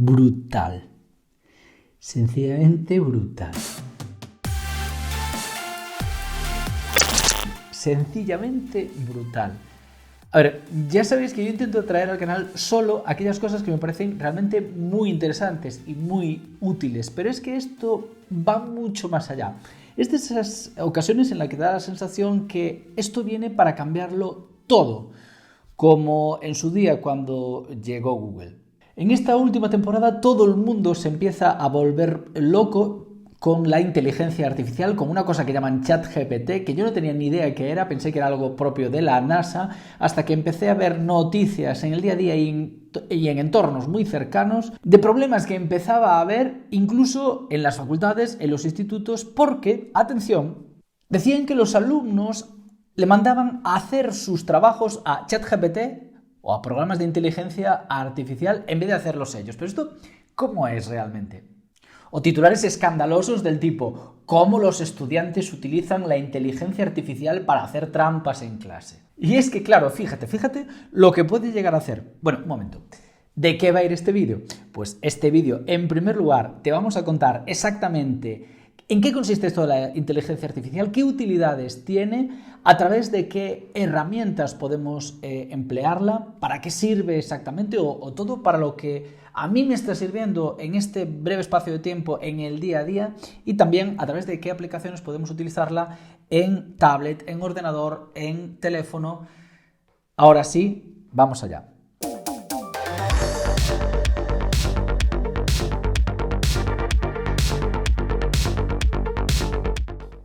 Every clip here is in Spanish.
brutal. Sencillamente brutal. Sencillamente brutal. A ver, ya sabéis que yo intento traer al canal solo aquellas cosas que me parecen realmente muy interesantes y muy útiles, pero es que esto va mucho más allá. Es de esas ocasiones en las que da la sensación que esto viene para cambiarlo todo, como en su día cuando llegó Google. En esta última temporada todo el mundo se empieza a volver loco con la inteligencia artificial, con una cosa que llaman ChatGPT, que yo no tenía ni idea qué era, pensé que era algo propio de la NASA, hasta que empecé a ver noticias en el día a día y en entornos muy cercanos de problemas que empezaba a haber incluso en las facultades, en los institutos, porque, atención, decían que los alumnos le mandaban a hacer sus trabajos a ChatGPT o a programas de inteligencia artificial en vez de hacerlos ellos. Pero esto, ¿cómo es realmente? O titulares escandalosos del tipo ¿cómo los estudiantes utilizan la inteligencia artificial para hacer trampas en clase? Y es que, claro, fíjate lo que puede llegar a hacer. Bueno, un momento. ¿De qué va a ir este vídeo? Pues este vídeo, en primer lugar, te vamos a contar exactamente en qué consiste esto de la inteligencia artificial, qué utilidades tiene, a través de qué herramientas podemos emplearla, para qué sirve exactamente o todo para lo que a mí me está sirviendo en este breve espacio de tiempo en el día a día, y también a través de qué aplicaciones podemos utilizarla en tablet, en ordenador, en teléfono. Ahora sí, vamos allá.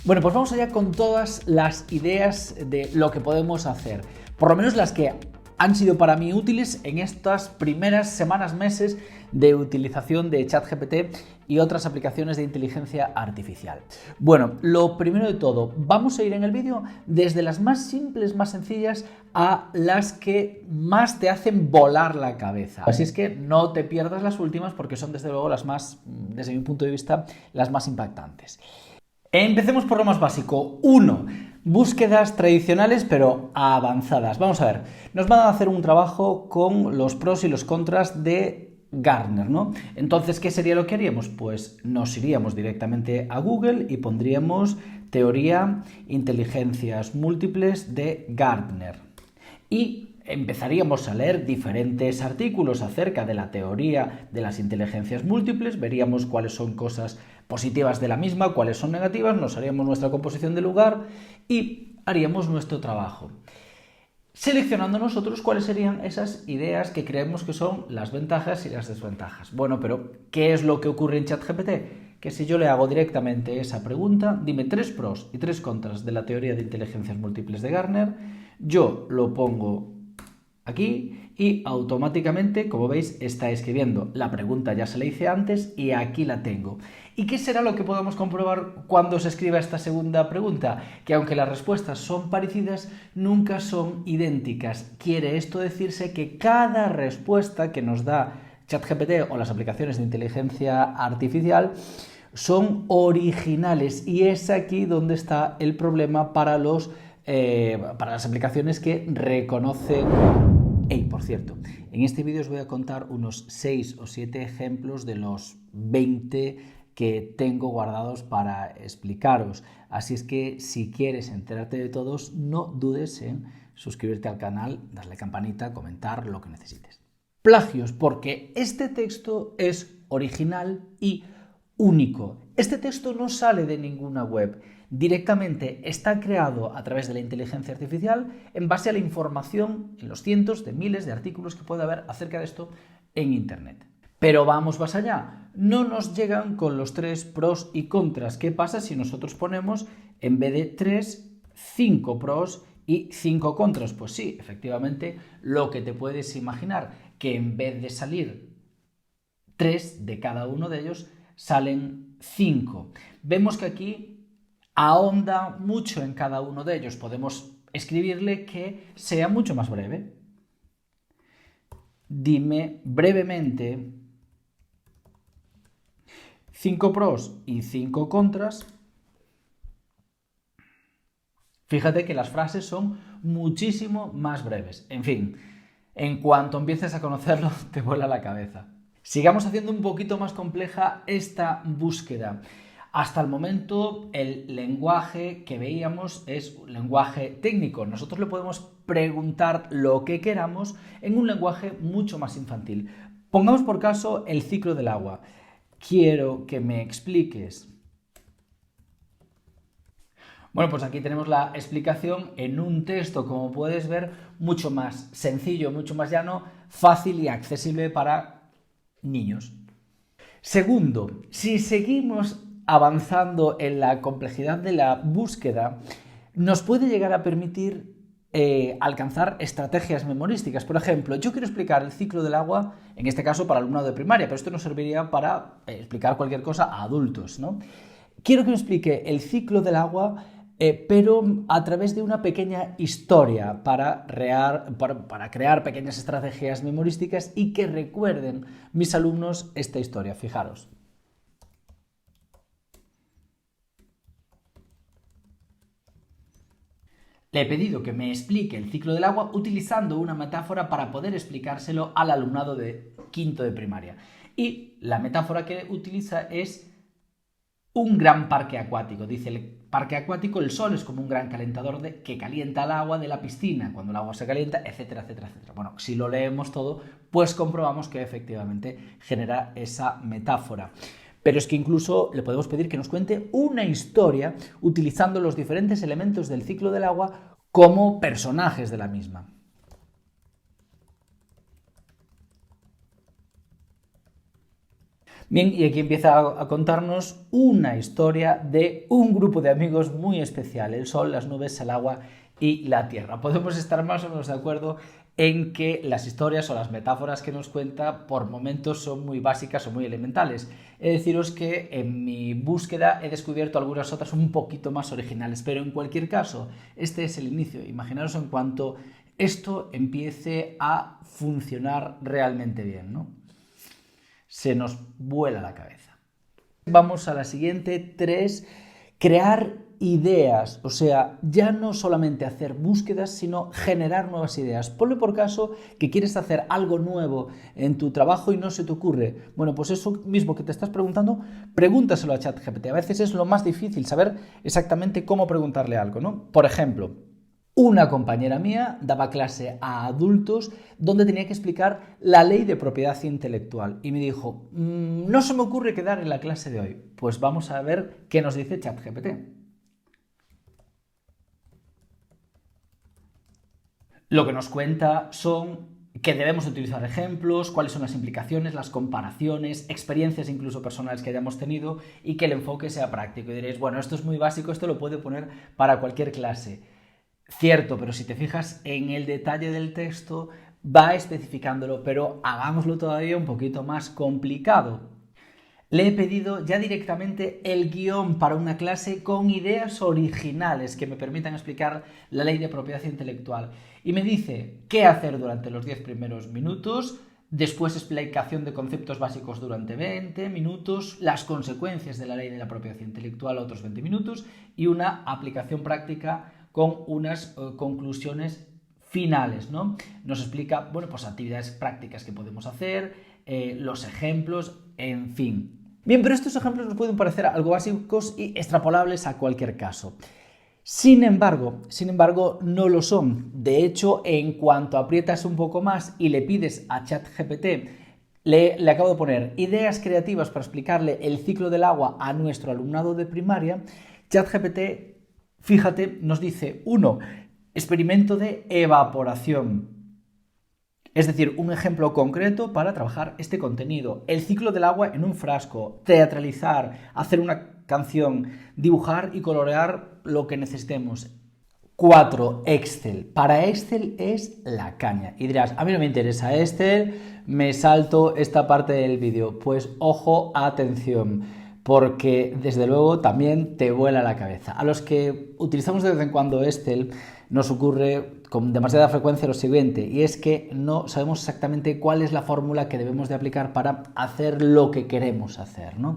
Bueno, pues vamos allá con todas las ideas de lo que podemos hacer, por lo menos las que han sido para mí útiles en estas primeras semanas, meses de utilización de ChatGPT y otras aplicaciones de inteligencia artificial. Bueno, lo primero de todo, vamos a ir en el vídeo desde las más simples, más sencillas, a las que más te hacen volar la cabeza. Así es que no te pierdas las últimas porque son desde luego las más, desde mi punto de vista, las más impactantes. Empecemos por lo más básico. 1. Búsquedas tradicionales pero avanzadas. Vamos a ver, nos van a hacer un trabajo con los pros y los contras de Gartner, ¿no? Entonces, ¿qué sería lo que haríamos? Pues nos iríamos directamente a Google y pondríamos teoría inteligencias múltiples de Gartner. Y empezaríamos a leer diferentes artículos acerca de la teoría de las inteligencias múltiples, veríamos cuáles son cosas positivas de la misma, cuáles son negativas, nos haríamos nuestra composición de lugar y haríamos nuestro trabajo, seleccionando nosotros cuáles serían esas ideas que creemos que son las ventajas y las desventajas. Bueno, pero ¿qué es lo que ocurre en ChatGPT? Que si yo le hago directamente esa pregunta, dime 3 pros y 3 contras de la teoría de inteligencias múltiples de Gartner, yo lo pongo aquí y automáticamente, como veis, está escribiendo. La pregunta ya se la hice antes y aquí la tengo. ¿Y qué será lo que podamos comprobar cuando se escriba esta segunda pregunta? Que aunque las respuestas son parecidas, nunca son idénticas. Quiere esto decirse que cada respuesta que nos da ChatGPT o las aplicaciones de inteligencia artificial son originales, y es aquí donde está el problema para las aplicaciones que reconocen. Por cierto, en este vídeo os voy a contar unos 6 o 7 ejemplos de los 20 que tengo guardados para explicaros. Así es que si quieres enterarte de todos, no dudes en suscribirte al canal, darle campanita, comentar lo que necesites. Plagios, porque este texto es original y único. Este texto no sale de ninguna web. Directamente está creado a través de la inteligencia artificial en base a la información en los cientos de miles de artículos que puede haber acerca de esto en Internet. Pero vamos más allá. No nos llegan con los 3 pros y contras. ¿Qué pasa si nosotros ponemos, en vez de 3, 5 pros y 5 contras? Pues sí, efectivamente, lo que te puedes imaginar, que en vez de salir 3 de cada uno de ellos, salen 5. Vemos que aquí ahonda mucho en cada uno de ellos. Podemos escribirle que sea mucho más breve. Dime brevemente 5 pros y 5 contras. Fíjate que las frases son muchísimo más breves. En fin, en cuanto empieces a conocerlo, te vuela la cabeza. Sigamos haciendo un poquito más compleja esta búsqueda. Hasta el momento el lenguaje que veíamos es un lenguaje técnico. Nosotros le podemos preguntar lo que queramos en un lenguaje mucho más infantil. Pongamos por caso el ciclo del agua. Quiero que me expliques. Bueno, pues aquí tenemos la explicación en un texto, como puedes ver, mucho más sencillo, mucho más llano, fácil y accesible para niños. Segundo, si seguimos avanzando en la complejidad de la búsqueda, nos puede llegar a permitir alcanzar estrategias memorísticas. Por ejemplo, yo quiero explicar el ciclo del agua, en este caso para alumnado de primaria, pero esto nos serviría para explicar cualquier cosa a adultos, ¿no? Quiero que me explique el ciclo del agua, pero a través de una pequeña historia para crear pequeñas estrategias memorísticas y que recuerden mis alumnos esta historia. Fijaros. Le he pedido que me explique el ciclo del agua utilizando una metáfora para poder explicárselo al alumnado de quinto de primaria. Y la metáfora que utiliza es un gran parque acuático. Dice, el parque acuático, el sol es como un gran calentador que calienta el agua de la piscina, cuando el agua se calienta, etcétera, etcétera, etcétera. Bueno, si lo leemos todo, pues comprobamos que efectivamente genera esa metáfora. Pero es que incluso le podemos pedir que nos cuente una historia utilizando los diferentes elementos del ciclo del agua como personajes de la misma. Bien, y aquí empieza a contarnos una historia de un grupo de amigos muy especial: el sol, las nubes, el agua y la tierra. Podemos estar más o menos de acuerdo en que las historias o las metáforas que nos cuenta por momentos son muy básicas o muy elementales. He de deciros que en mi búsqueda he descubierto algunas otras un poquito más originales, pero en cualquier caso, este es el inicio. Imaginaros en cuanto esto empiece a funcionar realmente bien, ¿no? Se nos vuela la cabeza. Vamos a la siguiente, 3, crear ideas, o sea, ya no solamente hacer búsquedas, sino generar nuevas ideas. Ponle por caso que quieres hacer algo nuevo en tu trabajo y no se te ocurre. Bueno, pues eso mismo que te estás preguntando, pregúntaselo a ChatGPT. A veces es lo más difícil, saber exactamente cómo preguntarle algo, ¿no? Por ejemplo, una compañera mía daba clase a adultos donde tenía que explicar la ley de propiedad intelectual y me dijo, no se me ocurre quedar en la clase de hoy. Pues vamos a ver qué nos dice ChatGPT. Lo que nos cuenta son que debemos utilizar ejemplos, cuáles son las implicaciones, las comparaciones, experiencias incluso personales que hayamos tenido y que el enfoque sea práctico. Y diréis, bueno, esto es muy básico, esto lo puede poner para cualquier clase. Cierto, pero si te fijas en el detalle del texto, va especificándolo, pero hagámoslo todavía un poquito más complicado. Le he pedido ya directamente el guión para una clase con ideas originales que me permitan explicar la ley de propiedad intelectual. Y me dice qué hacer durante los 10 primeros minutos, después explicación de conceptos básicos durante 20 minutos, las consecuencias de la ley de la propiedad intelectual otros 20 minutos y una aplicación práctica con unas conclusiones finales, ¿no? Nos explica, bueno, pues actividades prácticas que podemos hacer, los ejemplos, en fin. Bien, pero estos ejemplos nos pueden parecer algo básicos y extrapolables a cualquier caso. Sin embargo, no lo son. De hecho, en cuanto aprietas un poco más y le pides a ChatGPT, le acabo de poner ideas creativas para explicarle el ciclo del agua a nuestro alumnado de primaria, ChatGPT, fíjate, nos dice 1, experimento de evaporación. Es decir, un ejemplo concreto para trabajar este contenido. El ciclo del agua en un frasco, teatralizar, hacer una canción, dibujar y colorear lo que necesitemos. 4, Excel. Para Excel es la caña. Y dirás, a mí no me interesa Excel, me salto esta parte del vídeo. Pues ojo, atención, porque desde luego también te vuela la cabeza. A los que utilizamos de vez en cuando Excel nos ocurre con demasiada frecuencia lo siguiente, y es que no sabemos exactamente cuál es la fórmula que debemos de aplicar para hacer lo que queremos hacer, ¿no?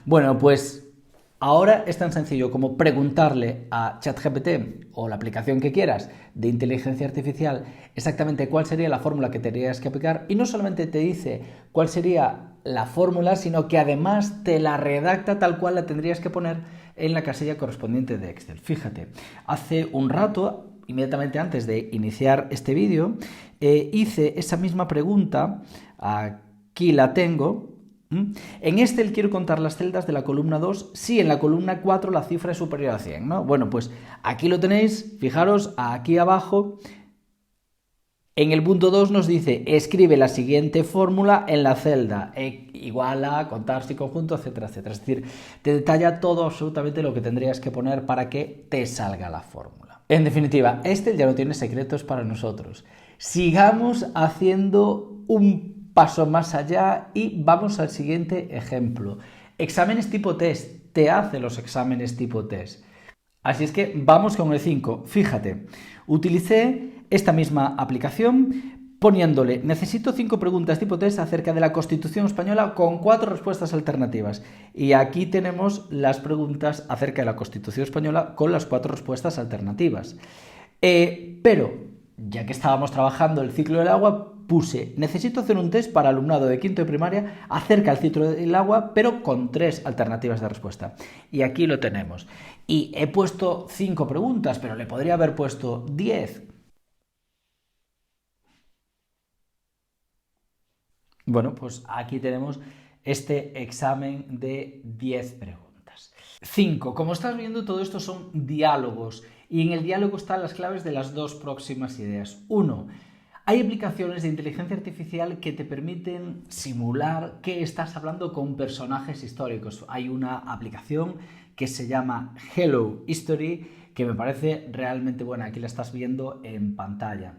Bueno, pues Ahora es tan sencillo como preguntarle a ChatGPT o la aplicación que quieras de inteligencia artificial exactamente cuál sería la fórmula que tendrías que aplicar, y no solamente te dice cuál sería la fórmula, sino que además te la redacta tal cual la tendrías que poner en la casilla correspondiente de Excel. Fíjate, hace un rato, inmediatamente antes de iniciar este vídeo, hice esa misma pregunta, aquí la tengo. En Excel quiero contar las celdas de la columna 2 si en la columna 4 la cifra es superior a 100, ¿no? Bueno, pues aquí lo tenéis, fijaros, aquí abajo, en el punto 2 nos dice, escribe la siguiente fórmula en la celda, igual a contar si conjunto, etcétera, etcétera. Es decir, te detalla todo absolutamente lo que tendrías que poner para que te salga la fórmula. En definitiva, Excel ya no tiene secretos para nosotros. Sigamos haciendo un paso más allá y vamos al siguiente ejemplo. Exámenes tipo test. Te hace los exámenes tipo test. Así es que vamos con el 5. Fíjate, utilicé esta misma aplicación poniéndole, necesito 5 preguntas tipo test acerca de la Constitución española con 4 respuestas alternativas. Y aquí tenemos las preguntas acerca de la Constitución española con las 4 respuestas alternativas. Pero, ya que estábamos trabajando el ciclo del agua, puse, necesito hacer un test para alumnado de quinto de primaria acerca del ciclo del agua, pero con 3 alternativas de respuesta. Y aquí lo tenemos. Y he puesto 5 preguntas, pero le podría haber puesto 10. Bueno, pues aquí tenemos este examen de 10 preguntas. 5. Como estás viendo, todo esto son diálogos. Y en el diálogo están las claves de las 2 próximas ideas. 1. Hay aplicaciones de inteligencia artificial que te permiten simular que estás hablando con personajes históricos. Hay una aplicación que se llama Hello History que me parece realmente buena. Aquí la estás viendo en pantalla.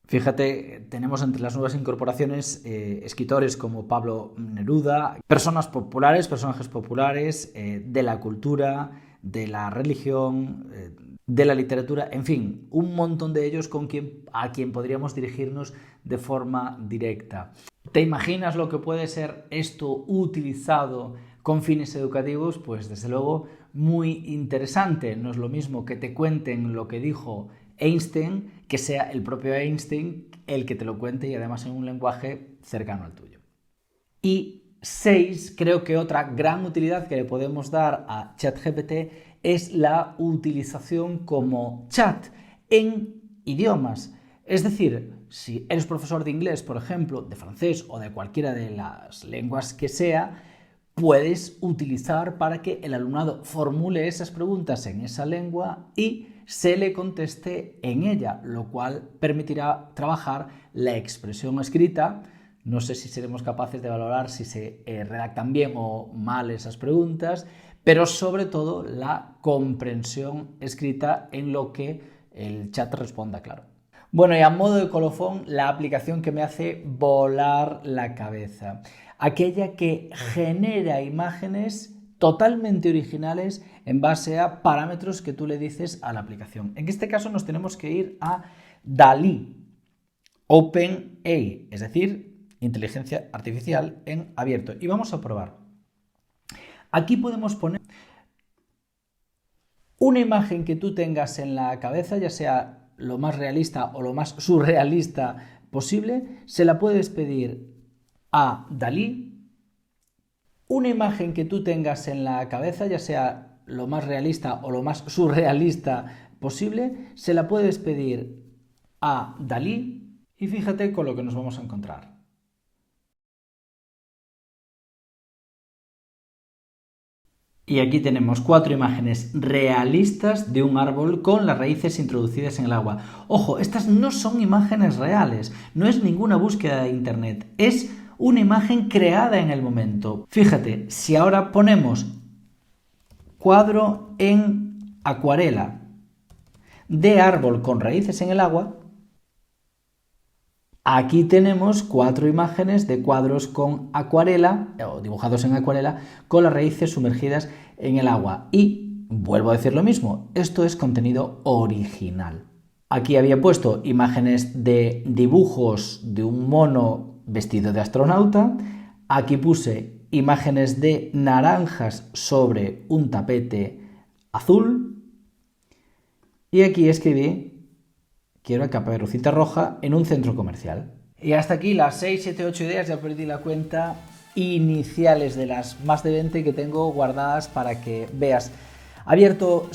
Fíjate, tenemos entre las nuevas incorporaciones escritores como Pablo Neruda, personajes populares de la cultura, de la religión, de la literatura, en fin, un montón de ellos a quien podríamos dirigirnos de forma directa. ¿Te imaginas lo que puede ser esto utilizado con fines educativos? Pues desde luego muy interesante. No es lo mismo que te cuenten lo que dijo Einstein, que sea el propio Einstein el que te lo cuente y además en un lenguaje cercano al tuyo. Y 6, creo que otra gran utilidad que le podemos dar a ChatGPT es la utilización como chat en idiomas. Es decir, si eres profesor de inglés, por ejemplo, de francés o de cualquiera de las lenguas que sea, puedes utilizar para que el alumnado formule esas preguntas en esa lengua y se le conteste en ella, lo cual permitirá trabajar la expresión escrita. No sé si seremos capaces de valorar si se redactan bien o mal esas preguntas, pero sobre todo la comprensión escrita en lo que el chat responda, claro. Bueno, y a modo de colofón, la aplicación que me hace volar la cabeza. Aquella que genera imágenes totalmente originales en base a parámetros que tú le dices a la aplicación. En este caso nos tenemos que ir a DALL-E, OpenAI, es decir, inteligencia artificial en abierto. Y vamos a probar. Aquí podemos poner una imagen que tú tengas en la cabeza, ya sea lo más realista o lo más surrealista posible, se la puedes pedir a DALL-E. Una imagen que tú tengas en la cabeza, ya sea lo más realista o lo más surrealista posible, se la puedes pedir a DALL-E y fíjate con lo que nos vamos a encontrar. Y aquí tenemos 4 imágenes realistas de un árbol con las raíces introducidas en el agua. Ojo, estas no son imágenes reales, no es ninguna búsqueda de internet, es una imagen creada en el momento. Fíjate, si ahora ponemos cuadro en acuarela de árbol con raíces en el agua, aquí tenemos 4 imágenes de cuadros con acuarela, o dibujados en acuarela, con las raíces sumergidas en el agua. Y vuelvo a decir lo mismo, esto es contenido original. Aquí había puesto imágenes de dibujos de un mono vestido de astronauta. Aquí puse imágenes de naranjas sobre un tapete azul. Y aquí escribí, quiero a Caperucita Roja en un centro comercial. Y hasta aquí las 6, 7, 8 ideas, ya perdí la cuenta, iniciales de las más de 20 que tengo guardadas para que veas. Abierto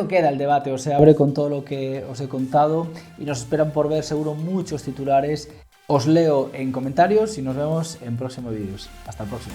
queda el debate, o sea, abre con todo lo que os he contado y nos esperan por ver seguro muchos titulares. Os leo en comentarios y nos vemos en próximos vídeos. Hasta el próximo.